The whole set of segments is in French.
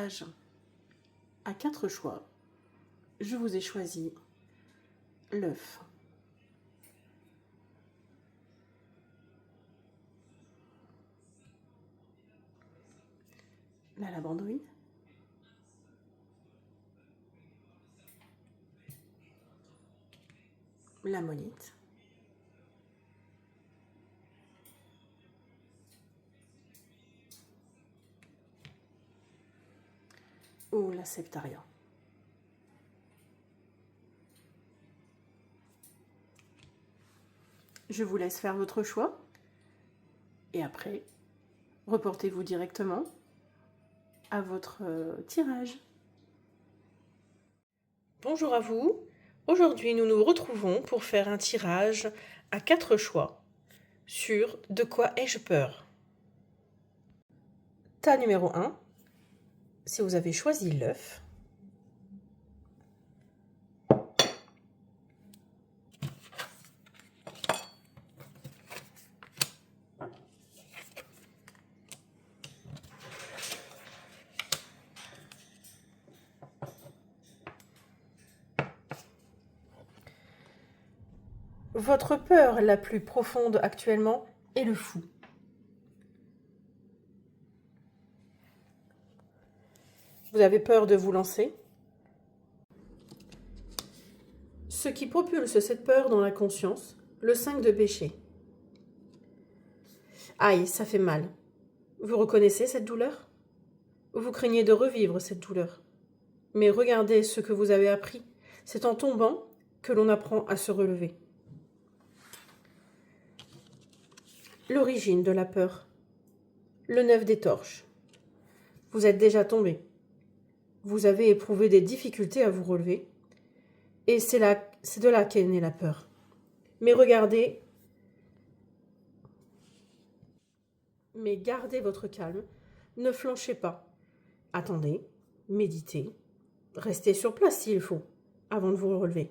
tirage à 4 choix. Je vous ai choisi l'œuf, la labandouille, la monite, ou la septaria. Je vous laisse faire votre choix et après, reportez-vous directement à votre tirage. Bonjour à vous. Aujourd'hui, nous nous retrouvons pour faire un tirage à 4 choix sur De quoi ai-je peur? Tas numéro 1, si vous avez choisi l'œuf. Votre peur la plus profonde actuellement est le fou. Vous avez peur de vous lancer. Ce qui propulse cette peur dans la conscience, le 5 de péché. Aïe, ça fait mal. Vous reconnaissez cette douleur? Vous craignez de revivre cette douleur. Mais regardez ce que vous avez appris. C'est en tombant que l'on apprend à se relever. L'origine de la peur. Le 9 des torches. Vous êtes déjà tombé. Vous avez éprouvé des difficultés à vous relever. Et c'est de là qu'est née la peur. Mais regardez, mais gardez votre calme. Ne flanchez pas. Attendez, méditez. Restez sur place s'il faut, avant de vous relever.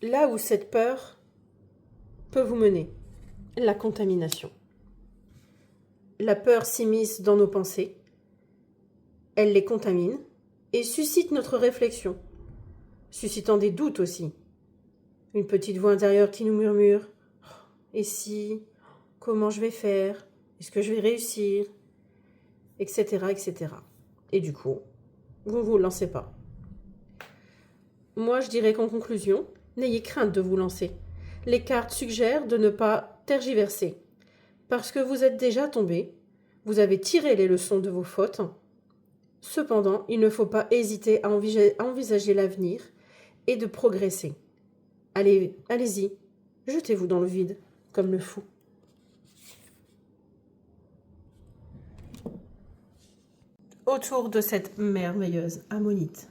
Là où cette peur peut vous mener, la contamination. La peur s'immisce dans nos pensées, elle les contamine et suscite notre réflexion, suscitant des doutes aussi. Une petite voix intérieure qui nous murmure « Et si ? Comment je vais faire ? Est-ce que je vais réussir ?» etc., etc. Et du coup, vous ne vous lancez pas. Moi, je dirais qu'en conclusion, n'ayez crainte de vous lancer. Les cartes suggèrent de ne pas tergiverser. Parce que vous êtes déjà tombé, vous avez tiré les leçons de vos fautes. Cependant, il ne faut pas hésiter à envisager l'avenir et de progresser. Allez-y, jetez-vous dans le vide, comme le fou. Autour de cette merveilleuse ammonite.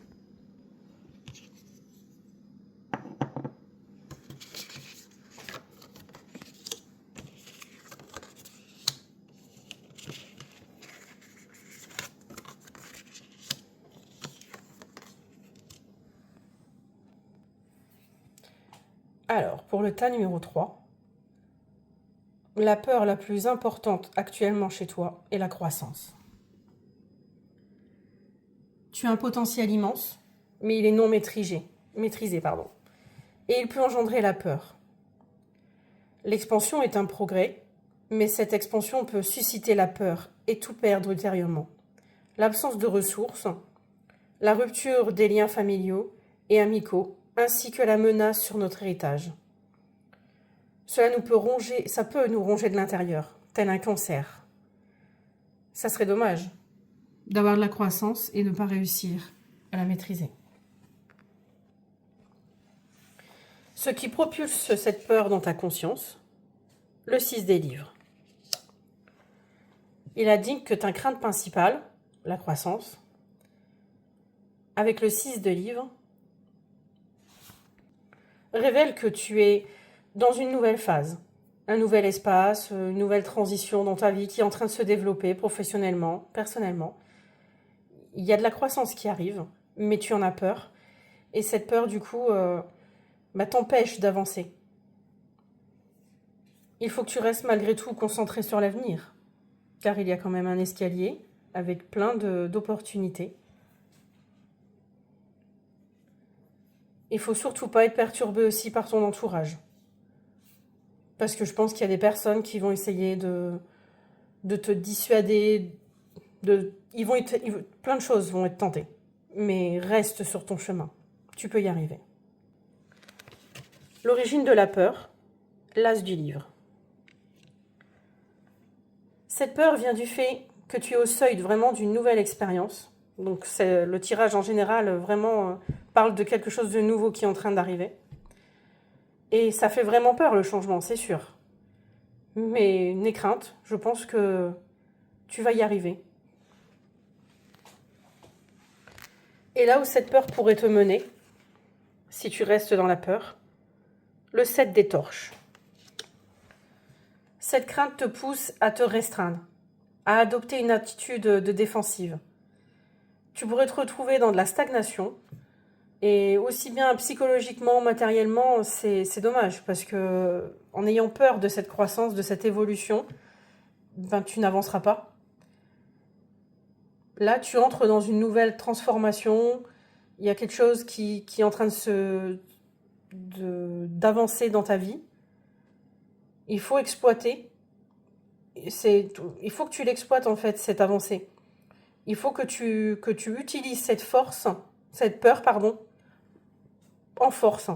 Alors, pour le tas numéro 3, la peur la plus importante actuellement chez toi est la croissance. Tu as un potentiel immense, mais il est non maîtrisé, et il peut engendrer la peur. L'expansion est un progrès, mais cette expansion peut susciter la peur et tout perdre ultérieurement. L'absence de ressources, la rupture des liens familiaux et amicaux, ainsi que la menace sur notre héritage. Ça peut nous ronger de l'intérieur, tel un cancer. Ça serait dommage d'avoir de la croissance et ne pas réussir à la maîtriser. Ce qui propulse cette peur dans ta conscience, le 6 des livres. Il indique que ta crainte principale, la croissance, avec le 6 de livres, révèle que tu es dans une nouvelle phase, un nouvel espace, une nouvelle transition dans ta vie qui est en train de se développer professionnellement, personnellement. Il y a de la croissance qui arrive, mais tu en as peur. Et cette peur, du coup, t'empêche d'avancer. Il faut que tu restes malgré tout concentré sur l'avenir. car il y a quand même un escalier avec plein d'opportunités. Il faut surtout pas être perturbé aussi par ton entourage. Parce que je pense qu'il y a des personnes qui vont essayer de te dissuader, plein de choses vont être tentées. Mais reste sur ton chemin. Tu peux y arriver. L'origine de la peur, l'as du livre. Cette peur vient du fait que tu es au seuil vraiment d'une nouvelle expérience. Donc le tirage en général vraiment parle de quelque chose de nouveau qui est en train d'arriver. Et ça fait vraiment peur le changement, c'est sûr. Mais n'aie crainte, je pense que tu vas y arriver. Et là où cette peur pourrait te mener, si tu restes dans la peur, le 7 des torches. Cette crainte te pousse à te restreindre, à adopter une attitude de défensive. Tu pourrais te retrouver dans de la stagnation, et aussi bien psychologiquement, matériellement, c'est dommage, parce que en ayant peur de cette croissance, de cette évolution, ben, tu n'avanceras pas. Là, tu entres dans une nouvelle transformation, il y a quelque chose qui est en train d'avancer dans ta vie. Il faut exploiter, il faut que tu l'exploites en fait, cette avancée. Il faut que tu utilises cette force, cette peur, pardon, en force.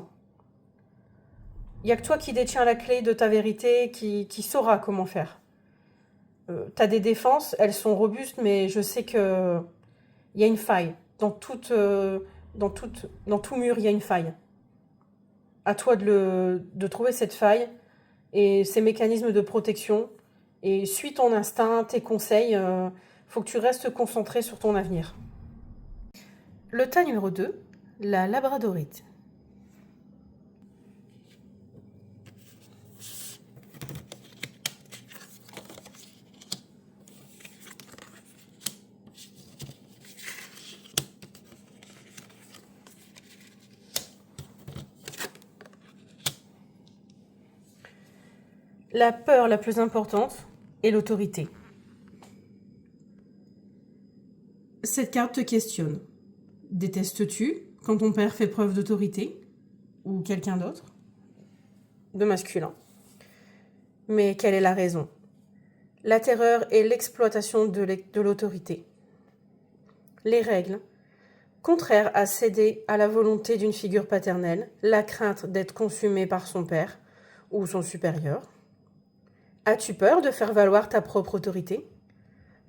Il n'y a que toi qui détiens la clé de ta vérité, qui saura comment faire. Tu as des défenses, elles sont robustes, mais je sais qu'il y a une faille. Dans tout mur, il y a une faille. À toi de trouver cette faille et ces mécanismes de protection. Et suis ton instinct, tes conseils. Faut que tu restes concentré sur ton avenir. Le tas numéro 2, la labradorite. La peur la plus importante est l'autorité. Cette carte te questionne. Détestes-tu quand ton père fait preuve d'autorité ou quelqu'un d'autre? De masculin. Mais quelle est la raison? La terreur et l'exploitation de l'autorité. Les règles, contraires à céder à la volonté d'une figure paternelle, la crainte d'être consumé par son père ou son supérieur. As-tu peur de faire valoir ta propre autorité?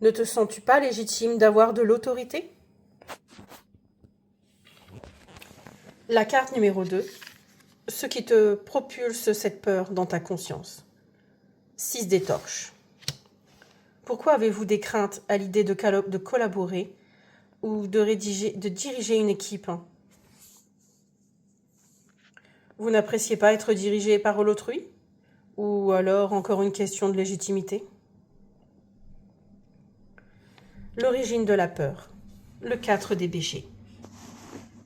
Ne te sens-tu pas légitime d'avoir de l'autorité? La carte numéro 2, ce qui te propulse cette peur dans ta conscience. 6 des torches. Pourquoi avez-vous des craintes à l'idée de collaborer ou de diriger une équipe? Vous n'appréciez pas être dirigé par l'autrui? Ou alors encore une question de légitimité? L'origine de la peur. Le 4 des péchés.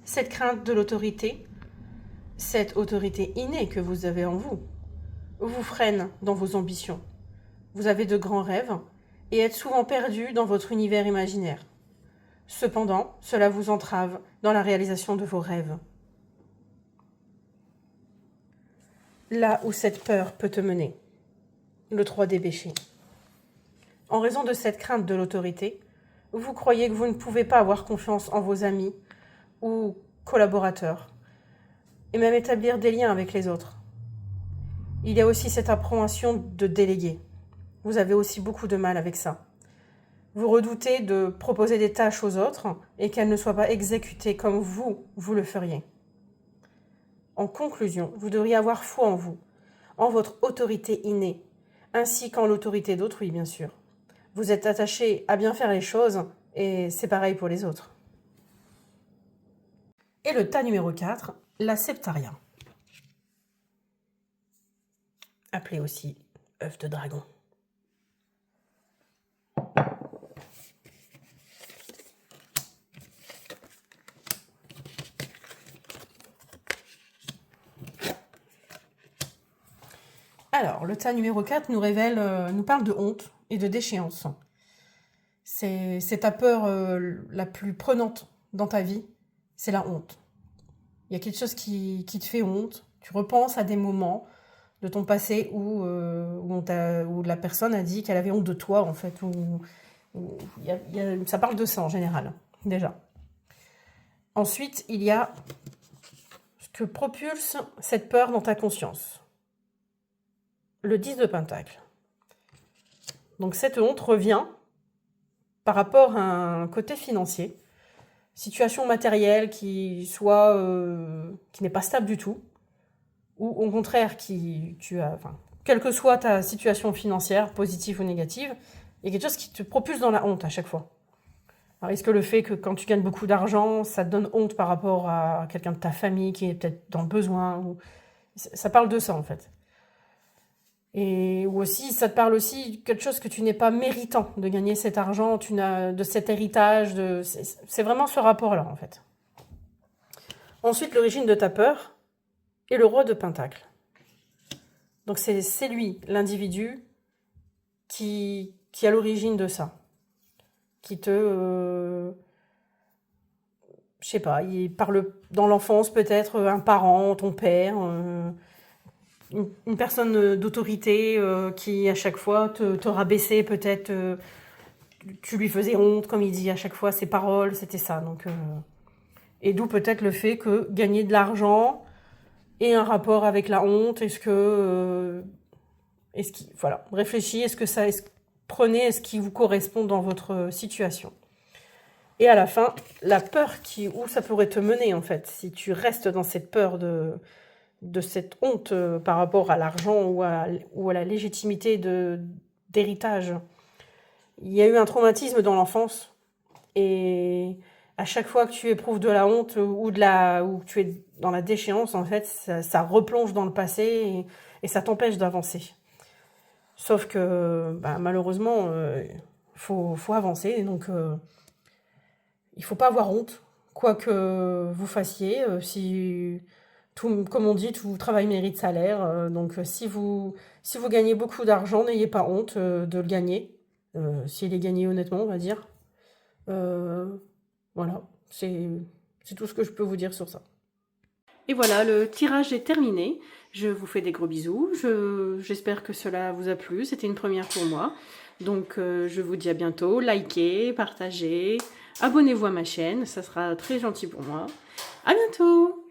Cette crainte de l'autorité, cette autorité innée que vous avez en vous, vous freine dans vos ambitions. Vous avez de grands rêves et êtes souvent perdu dans votre univers imaginaire. Cependant, cela vous entrave dans la réalisation de vos rêves. Là où cette peur peut te mener. Le 3 des péchés. En raison de cette crainte de l'autorité, vous croyez que vous ne pouvez pas avoir confiance en vos amis ou collaborateurs, et même établir des liens avec les autres. Il y a aussi cette appréhension de déléguer. Vous avez aussi beaucoup de mal avec ça. Vous redoutez de proposer des tâches aux autres et qu'elles ne soient pas exécutées comme vous le feriez. En conclusion, vous devriez avoir foi en vous, en votre autorité innée, ainsi qu'en l'autorité d'autrui, bien sûr. Vous êtes attaché à bien faire les choses et c'est pareil pour les autres. Et le tas numéro 4, la septaria. Appelé aussi œuf de dragon. Alors, le tas numéro 4 nous parle de honte et de déchéance. C'est ta peur la plus prenante dans ta vie, c'est la honte. Il y a quelque chose qui te fait honte. Tu repenses à des moments de ton passé où la personne a dit qu'elle avait honte de toi, en fait. Ça parle de ça, en général, déjà. Ensuite, il y a ce que propulse cette peur dans ta conscience. Le 10 de Pentacle. Donc, cette honte revient par rapport à un côté financier. Situation matérielle qui n'est pas stable du tout, ou au contraire, quelle que soit ta situation financière, positive ou négative, il y a quelque chose qui te propulse dans la honte à chaque fois. Alors, est-ce que le fait que quand tu gagnes beaucoup d'argent, ça te donne honte par rapport à quelqu'un de ta famille qui est peut-être dans le besoin Ça parle de ça, en fait. Ou aussi, ça te parle aussi quelque chose que tu n'es pas méritant de gagner cet argent, de cet héritage. C'est vraiment ce rapport-là, en fait. Ensuite, l'origine de ta peur est le roi de Pentacle. Donc, c'est lui, l'individu, qui a l'origine de ça. Qui je sais pas, il parle dans l'enfance peut-être, un parent, ton père, une personne d'autorité qui à chaque fois te rabaissait peut-être, tu lui faisais honte, comme il dit à chaque fois, ses paroles, c'était ça. Donc, et d'où peut-être le fait que gagner de l'argent ait un rapport avec la honte. Voilà, réfléchis, prenez ce qui vous correspond dans votre situation. Et à la fin, la peur où ça pourrait te mener en fait, si tu restes dans cette peur de cette honte par rapport à l'argent ou à la légitimité d'héritage. Il y a eu un traumatisme dans l'enfance et à chaque fois que tu éprouves de la honte ou que tu es dans la déchéance, en fait, ça replonge dans le passé et ça t'empêche d'avancer. Sauf que malheureusement, faut avancer, donc il faut pas avoir honte, quoi que vous fassiez, comme on dit, tout travail mérite salaire. Donc, si vous gagnez beaucoup d'argent, n'ayez pas honte de le gagner. S'il est gagné honnêtement, on va dire. Voilà, c'est tout ce que je peux vous dire sur ça. Et voilà, le tirage est terminé. Je vous fais des gros bisous. J'espère que cela vous a plu. C'était une première pour moi. Donc, je vous dis à bientôt. Likez, partagez, abonnez-vous à ma chaîne. Ça sera très gentil pour moi. À bientôt!